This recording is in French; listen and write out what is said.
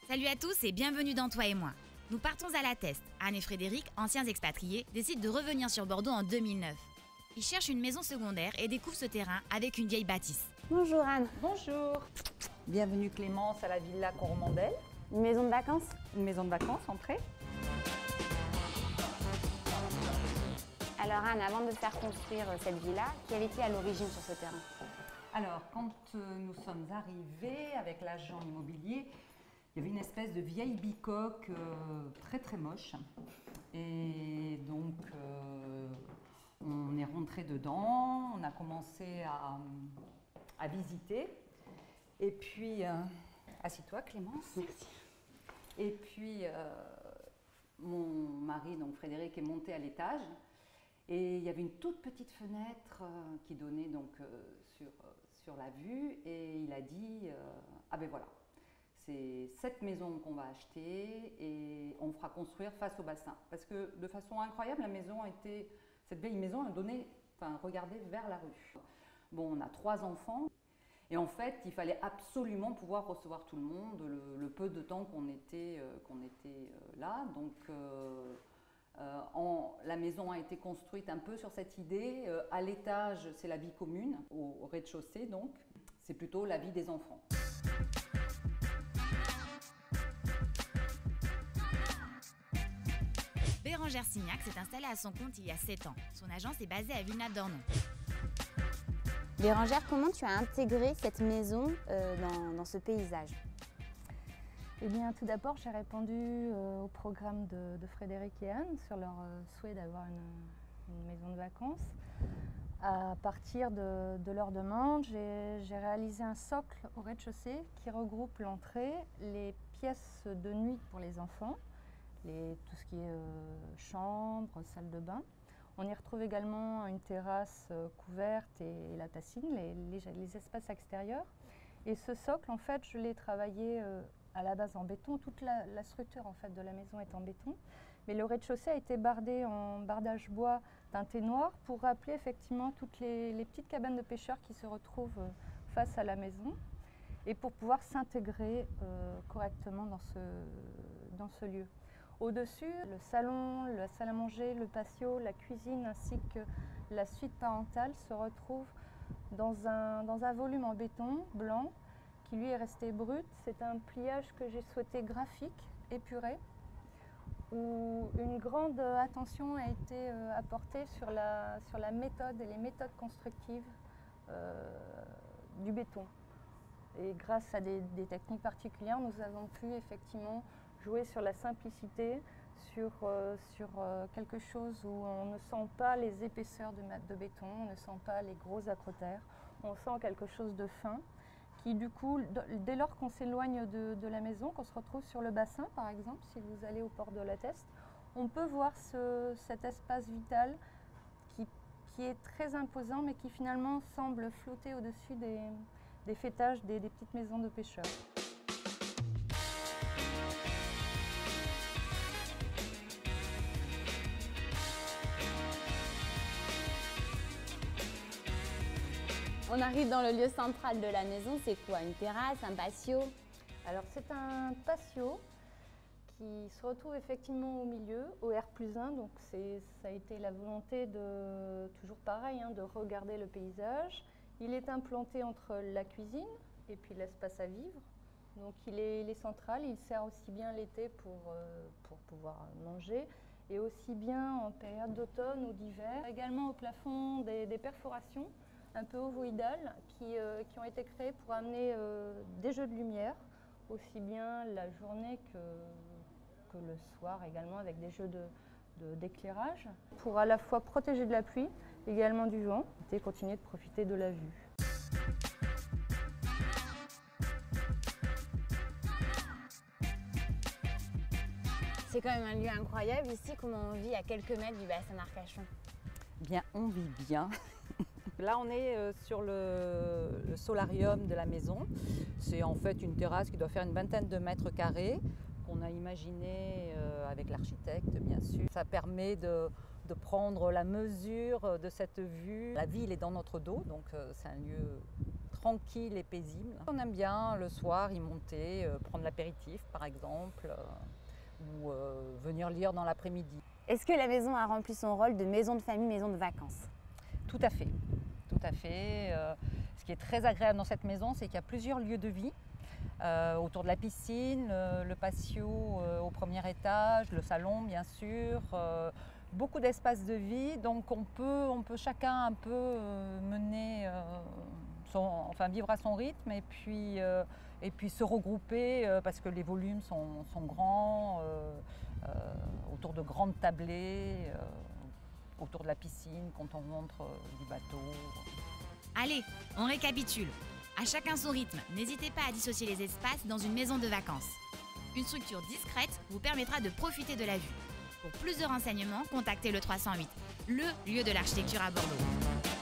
Salut à tous et bienvenue dans Toi et moi. Nous partons à la Teste. Anne et Frédéric, anciens expatriés, décident de revenir sur Bordeaux en 2009. Ils cherchent une maison secondaire et découvrent ce terrain avec une vieille bâtisse. Bonjour Anne. Bonjour. Bienvenue Clémence à la Villa Coromandel. Une maison de vacances? Une maison de vacances, entrée. Alors Anne, avant de faire construire cette villa, qui avait-il à l'origine sur ce terrain? Alors, quand nous sommes arrivés avec l'agent immobilier, il y avait une espèce de vieille bicoque très très moche. Et donc, on est rentré dedans, on a commencé à visiter. Et puis, assis-toi Clémence. Merci. Et puis, mon mari, donc Frédéric, est monté à l'étage. Et il y avait une toute petite fenêtre qui donnait donc sur la vue. Et il a dit, ah ben voilà, c'est cette maison qu'on va acheter et on fera construire face au bassin. Parce que de façon incroyable, cette vieille maison a donné, regardait vers la rue. Bon, on a 3 enfants. Et en fait, il fallait absolument pouvoir recevoir tout le monde, le peu de temps qu'on était là. Donc, la maison a été construite un peu sur cette idée. À l'étage, c'est la vie commune, au rez-de-chaussée donc. C'est plutôt la vie des enfants. Bérangère Signac s'est installée à son compte il y a 7 ans. Son agence est basée à Villeneuve-d'Ornon. Bérangère, comment tu as intégré cette maison dans ce paysage? Eh bien, tout d'abord, j'ai répondu au programme de Frédéric et Anne sur leur souhait d'avoir une maison de vacances. À partir de leur demande, j'ai réalisé un socle au rez-de-chaussée qui regroupe l'entrée, les pièces de nuit pour les enfants, tout ce qui est chambre, salle de bain. On y retrouve également une terrasse couverte et la piscine, les espaces extérieurs. Et ce socle, en fait, je l'ai travaillé à la base en béton. Toute la structure en fait, de la maison est en béton. Mais le rez-de-chaussée a été bardé en bardage bois teinté noir pour rappeler effectivement toutes les petites cabanes de pêcheurs qui se retrouvent face à la maison et pour pouvoir s'intégrer correctement dans ce lieu. Au-dessus, le salon, la salle à manger, le patio, la cuisine ainsi que la suite parentale se retrouvent dans un volume en béton blanc qui lui est resté brut. C'est un pliage que j'ai souhaité graphique, épuré, où une grande attention a été apportée sur la méthode et les méthodes constructives du béton. Et grâce à des techniques particulières, nous avons pu effectivement jouer sur la simplicité, sur quelque chose où on ne sent pas les épaisseurs de béton, on ne sent pas les gros accrotaires, on sent quelque chose de fin qui du coup, dès lors qu'on s'éloigne de la maison, qu'on se retrouve sur le bassin par exemple, si vous allez au port de la Teste, on peut voir cet espace vital qui est très imposant mais qui finalement semble flotter au-dessus des faîtages des petites maisons de pêcheurs. On arrive dans le lieu central de la maison, c'est quoi? Une terrasse, un patio? Alors c'est un patio qui se retrouve effectivement au milieu, au R+1, donc ça a été la volonté toujours pareil, de regarder le paysage. Il est implanté entre la cuisine et puis l'espace à vivre. Donc il est central, il sert aussi bien l'été pour pouvoir manger et aussi bien en période d'automne ou d'hiver. Également au plafond des perforations un peu ovoïdales qui ont été créées pour amener des jeux de lumière, aussi bien la journée que le soir également avec des jeux d'éclairage pour à la fois protéger de la pluie, également du vent et continuer de profiter de la vue. C'est quand même un lieu incroyable ici, comment on vit à quelques mètres du bassin d'Arcachon? Bien, on vit bien. Là, on est sur le solarium de la maison. C'est en fait une terrasse qui doit faire une vingtaine de mètres carrés qu'on a imaginé avec l'architecte, bien sûr. Ça permet de prendre la mesure de cette vue. La ville est dans notre dos, donc c'est un lieu tranquille et paisible. On aime bien le soir y monter, prendre l'apéritif par exemple, ou venir lire dans l'après-midi. Est-ce que la maison a rempli son rôle de maison de famille, maison de vacances? Tout à fait, tout à fait. Ce qui est très agréable dans cette maison, c'est qu'il y a plusieurs lieux de vie. Autour de la piscine, le patio au premier étage, le salon bien sûr, beaucoup d'espace de vie, donc on peut chacun un peu mener, vivre à son rythme et puis se regrouper parce que les volumes sont grands, autour de grandes tablées, autour de la piscine quand on montre du bateau. Allez, on récapitule. À chacun son rythme, n'hésitez pas à dissocier les espaces dans une maison de vacances. Une structure discrète vous permettra de profiter de la vue. Pour plus de renseignements, contactez le 308, le lieu de l'architecture à Bordeaux.